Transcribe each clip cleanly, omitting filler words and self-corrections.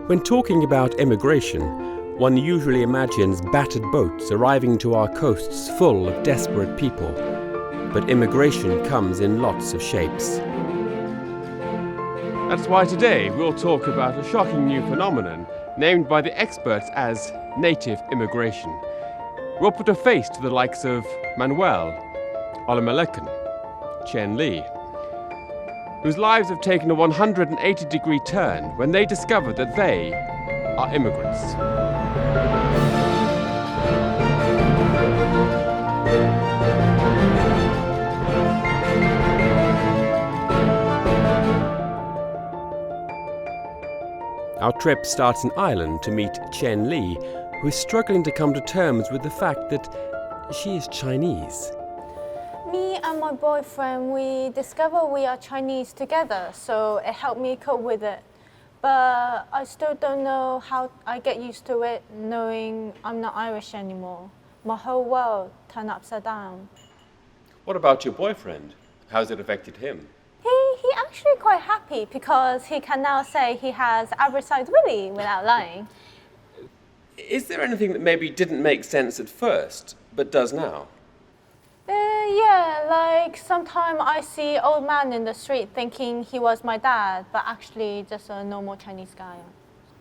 When talking about immigration, one usually imagines battered boats arriving to our coasts full of desperate people. But immigration comes in lots of shapes. That's why today we'll talk about a shocking new phenomenon named by the experts as native immigration. We'll put a face to the likes of Manuel, Olamilekan, Chen Lee, whose lives have taken a 180-degree turn when they discovered that they are immigrants. Our trip starts in Ireland to meet Chen Lee, who is struggling to come to terms with the fact that she is Chinese. Me and my boyfriend, we discovered we are Chinese together, so it helped me cope with it. But I still don't know how I get used to it, knowing I'm not Irish anymore. My whole world turned upside down. What about your boyfriend? How's it affected him? He actually quite happy because he can now say he has average size willy without lying. Is there anything that maybe didn't make sense at first, but does now? Yeah, like sometimes I see old man in the street thinking he was my dad, but actually just a normal Chinese guy.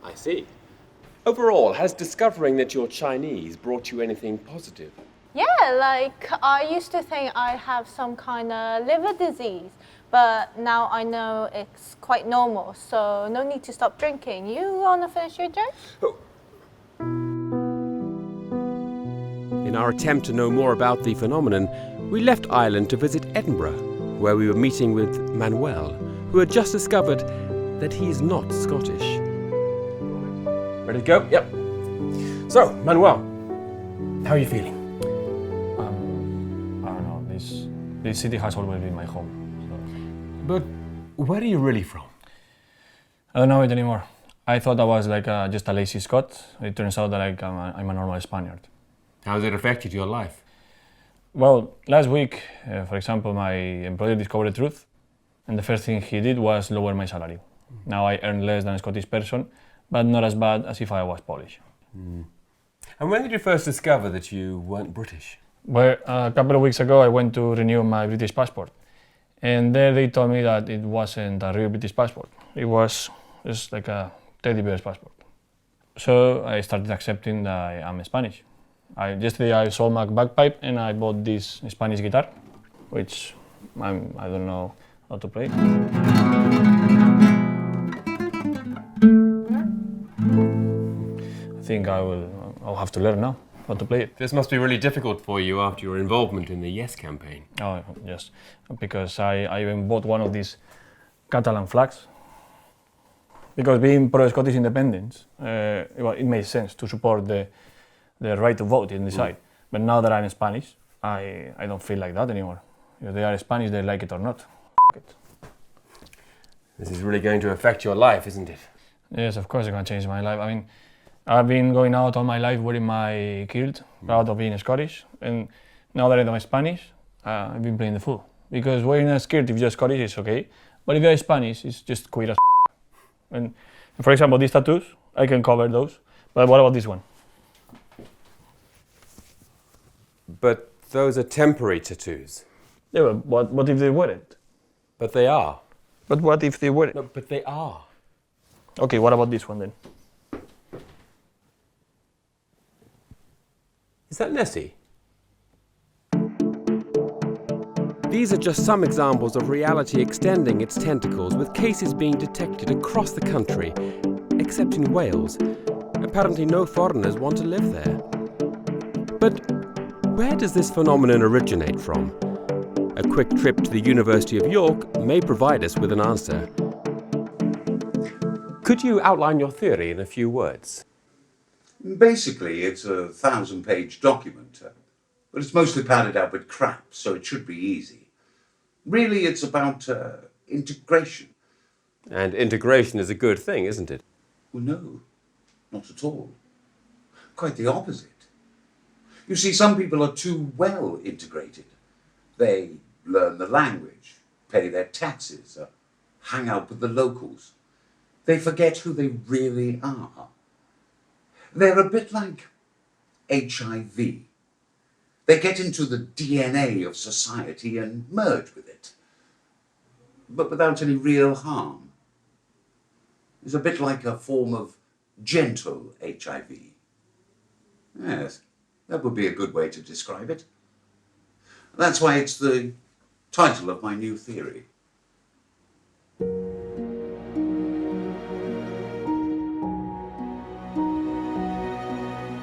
I see. Overall, has discovering that you're Chinese brought you anything positive? Yeah, like I used to think I have some kind of liver disease, but now I know it's quite normal, so no need to stop drinking. You wanna finish your drink? Oh. In our attempt to know more about the phenomenon, we left Ireland to visit Edinburgh, where we were meeting with Manuel, who had just discovered that he's not Scottish. Ready to go? Yep. So, Manuel, how are you feeling? I don't know, this city has always been my home. So. But where are you really from? I don't know it anymore. I thought I was like just a lazy Scot. It turns out that I'm a normal Spaniard. How has it affected your life? Well, last week, for example, my employer discovered the truth, and the first thing he did was lower my salary. Now I earn less than a Scottish person, but not as bad as if I was Polish. And when did you first discover that you weren't British? Well, a couple of weeks ago I went to renew my British passport, and there they told me that it wasn't a real British passport. It was just like a teddy bear's passport. So I started accepting that I am Spanish. Yesterday I sold my bagpipe and I bought this Spanish guitar, which I don't know how to play. I think I'll have to learn now how to play it. This must be really difficult for you after your involvement in the Yes campaign. Oh, yes, because I even bought one of these Catalan flags. Because being pro-Scottish independence, it made sense to support the right to vote and decide. But now that I'm Spanish, I don't feel like that anymore. If they are Spanish, they like it or not. It. This is really going to affect your life, isn't it? Yes, of course it's going to change my life. I mean, I've been going out all my life wearing my kilt, proud of being Scottish. And now that I'm Spanish, I've been playing the fool. Because wearing a skirt if you're Scottish is okay, but if you're Spanish, it's just queer as And for example, these tattoos, I can cover those. But what about this one? But those are temporary tattoos. Yeah, but what if they weren't? But they are. But what if they weren't? No, but they are. Okay, what about this one then? Is that Nessie? These are just some examples of reality extending its tentacles, with cases being detected across the country, except in Wales. Apparently no foreigners want to live there. But where does this phenomenon originate from? A quick trip to the University of York may provide us with an answer. Could you outline your theory in a few words? Basically, it's a 1,000-page document, but it's mostly padded out with crap, so it should be easy. Really, it's about integration. And integration is a good thing, isn't it? Well, no, not at all. Quite the opposite. You see, some people are too well integrated. They learn the language, pay their taxes, hang out with the locals. they forget who they really are. They're a bit like HIV. They get into the DNA of society and merge with it, but without any real harm. It's a bit like a form of gentle HIV. Yes, that would be a good way to describe it. That's why it's the title of my new theory.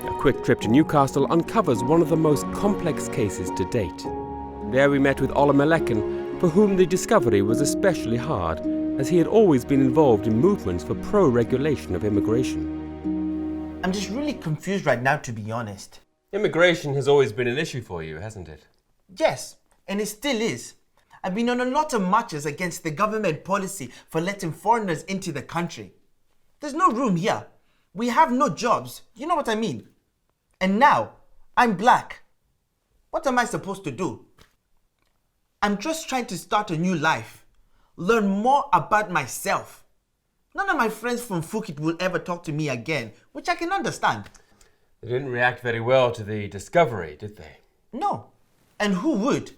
A quick trip to Newcastle uncovers one of the most complex cases to date. There we met with Olamilekan, for whom the discovery was especially hard, as he had always been involved in movements for pro-regulation of immigration. I'm just really confused right now, to be honest. Immigration has always been an issue for you, hasn't it? Yes, and it still is. I've been on a lot of marches against the government policy for letting foreigners into the country. There's no room here. We have no jobs. You know what I mean? And now, I'm black. What am I supposed to do? I'm just trying to start a new life. Learn more about myself. None of my friends from Phuket will ever talk to me again, which I can understand. They didn't react very well to the discovery, did they? No. And who would?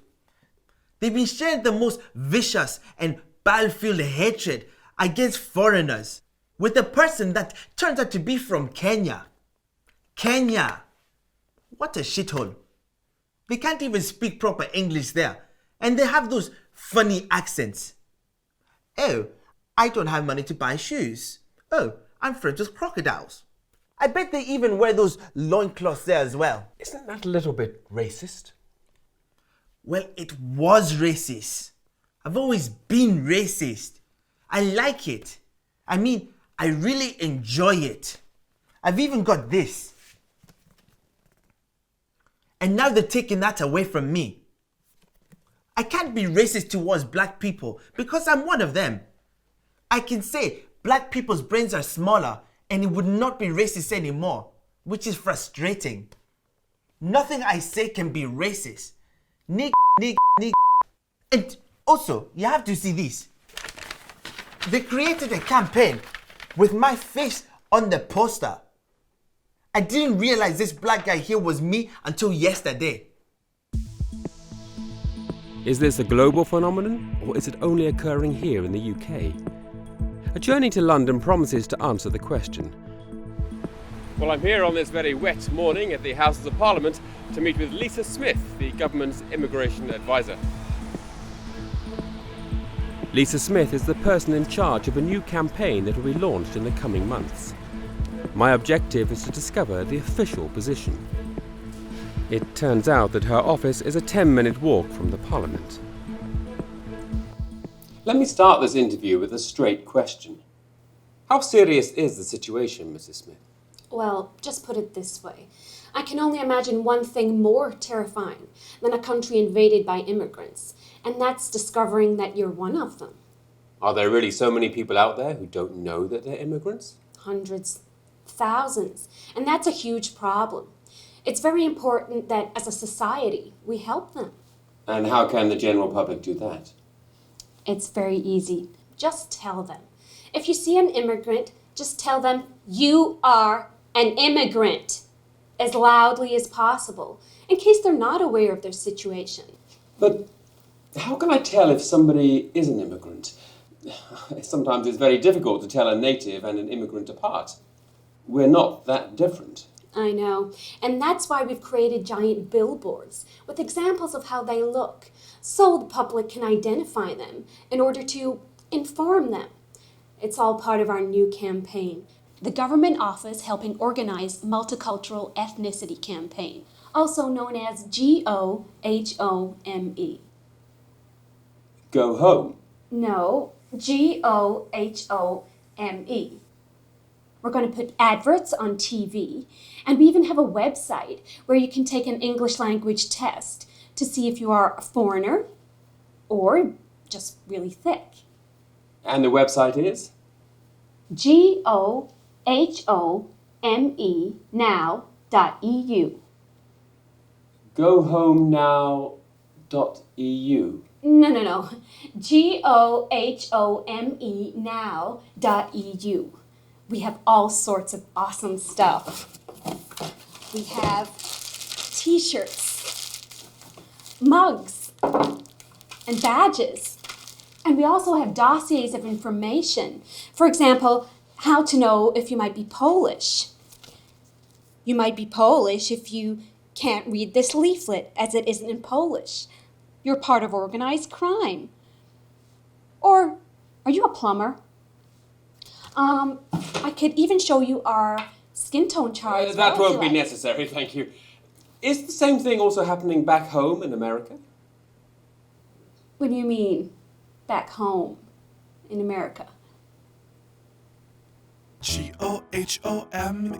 They've been sharing the most vicious and battlefield hatred against foreigners with a person that turns out to be from Kenya. Kenya! What a shithole. They can't even speak proper English there, and they have those funny accents. Oh, I don't have money to buy shoes. Oh, I'm friends with crocodiles. I bet they even wear those loincloths there as well. Isn't that a little bit racist? Well, it was racist. I've always been racist. I like it. I mean, I really enjoy it. I've even got this. And now they're taking that away from me. I can't be racist towards black people because I'm one of them. I can say black people's brains are smaller and it would not be racist anymore, which is frustrating. Nothing I say can be racist. Nig. And also, you have to see this. They created a campaign with my face on the poster. I didn't realize this black guy here was me until yesterday. Is this a global phenomenon, or is it only occurring here in the UK? A journey to London promises to answer the question. Well, I'm here on this very wet morning at the Houses of Parliament to meet with Lisa Smith, the government's immigration advisor. Lisa Smith is the person in charge of a new campaign that will be launched in the coming months. My objective is to discover the official position. It turns out that her office is a 10-minute walk from the Parliament. Let me start this interview with a straight question. How serious is the situation, Mrs. Smith? Well, just put it this way. I can only imagine one thing more terrifying than a country invaded by immigrants, and that's discovering that you're one of them. Are there really so many people out there who don't know that they're immigrants? Hundreds, thousands, and that's a huge problem. It's very important that as a society, we help them. And how can the general public do that? It's very easy. Just tell them. If you see an immigrant, just tell them, you are an immigrant, as loudly as possible, in case they're not aware of their situation. But how can I tell if somebody is an immigrant? Sometimes it's very difficult to tell a native and an immigrant apart. We're not that different. I know, and that's why we've created giant billboards with examples of how they look, so the public can identify them in order to inform them. It's all part of our new campaign, the Government Office Helping Organize Multicultural Ethnicity Campaign, also known as GOHOME. Go home? No, GOHOME. We're going to put adverts on TV, and we even have a website where you can take an English language test to see if you are a foreigner or just really thick. And the website is? GOHOME now.eu. Gohomenow.eu. No. GOHOME now.eu. We have all sorts of awesome stuff. We have t-shirts, mugs, and badges. And we also have dossiers of information. For example, how to know if you might be Polish. You might be Polish if you can't read this leaflet as it isn't in Polish. You're part of organized crime. Or are you a plumber? I could even show you our skin tone chart. as That well, if won't be you like. necessary, thank you. Is the same thing also happening back home in America? What do you mean, back home in America? GOHOME.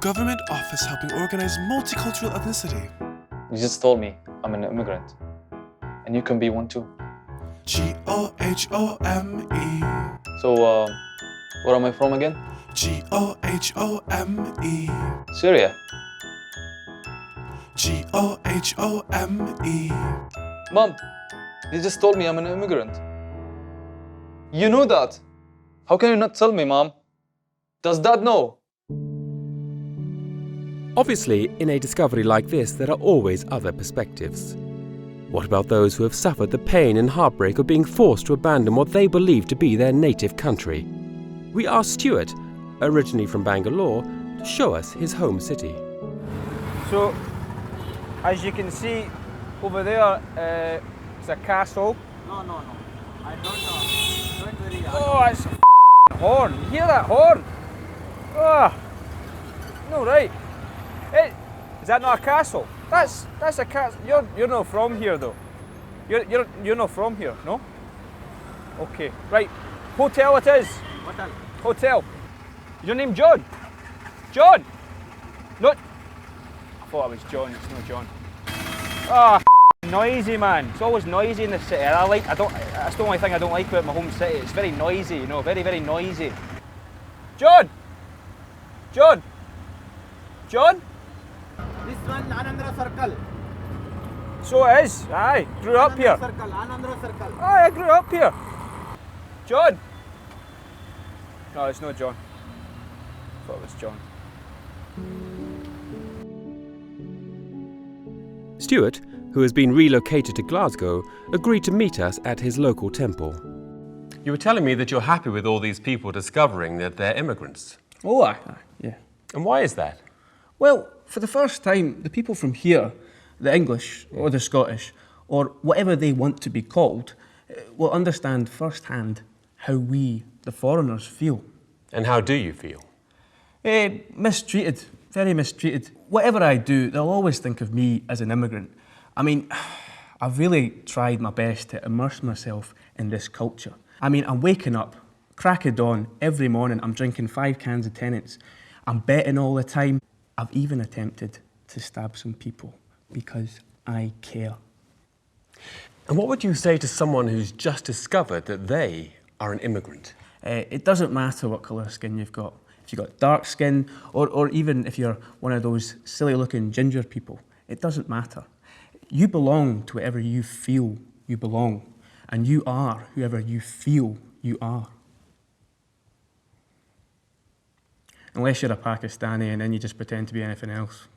Government office helping organize multicultural ethnicity. You just told me I'm an immigrant. And you can be one too. GOHOME. So, where am I from again? GOHOME. Syria. GOHOME. Mom, you just told me I'm an immigrant. You knew that. How can you not tell me, Mom? Does Dad know? Obviously, in a discovery like this, there are always other perspectives. What about those who have suffered the pain and heartbreak of being forced to abandon what they believe to be their native country? We asked Stuart, originally from Bangalore, to show us his home city. So, as you can see over there, it's a castle. No. I don't know. Oh, it's a horn. You hear that horn? Oh, no, right. Hey, is that not a castle? That's a castle. You're not from here though. You're not from here, no? Okay, right. Hotel it is. Hotel. Is your name John? John. No. I thought it was John. It's not John. Ah, noisy, man. It's always noisy in the city. That's the only thing I don't like about my home city. It's very noisy, you know, very, very noisy. John. John. This one, Anandra Circle. So it is. Aye, grew up here. Anandra Circle. Aye, I grew up here. John. No, it's not John. I thought it was John. Stuart, who has been relocated to Glasgow, agreed to meet us at his local temple. You were telling me that you're happy with all these people discovering that they're immigrants. Oh, aye, yeah. And why is that? Well, for the first time, the people from here, the English or the Scottish, or whatever they want to be called, will understand firsthand how we, the foreigners, feel. And how do you feel? Mistreated, very mistreated. Whatever I do, they'll always think of me as an immigrant. I mean, I've really tried my best to immerse myself in this culture. I mean, I'm waking up, crack of dawn, every morning. I'm drinking 5 cans of Tennent's. I'm betting all the time. I've even attempted to stab some people because I care. And what would you say to someone who's just discovered that they are an immigrant? It doesn't matter what colour skin you've got. If you've got dark skin, or even if you're one of those silly-looking ginger people, it doesn't matter. You belong to wherever you feel you belong, and you are whoever you feel you are. Unless you're a Pakistani and then you just pretend to be anything else.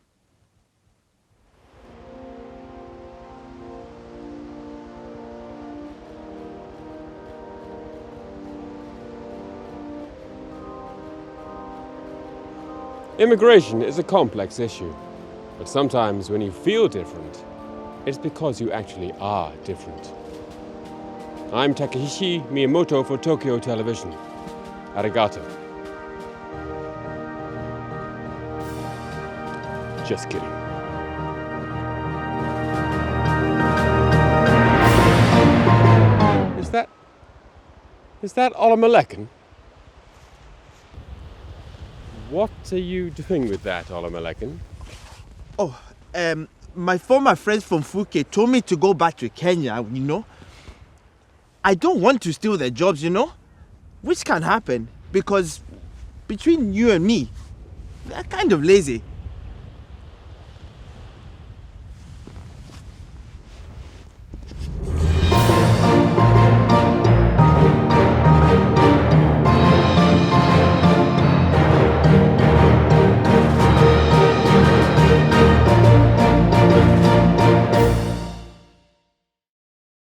Immigration is a complex issue, but sometimes when you feel different, it's because you actually are different. I'm Takeshi Miyamoto for Tokyo Television. Arigato. Just kidding. Is that Olamilekan? What are you doing with that, Olamilekan? Oh, my former friends from Phuket told me to go back to Kenya, you know. I don't want to steal their jobs, you know, which can happen because between you and me, they're kind of lazy.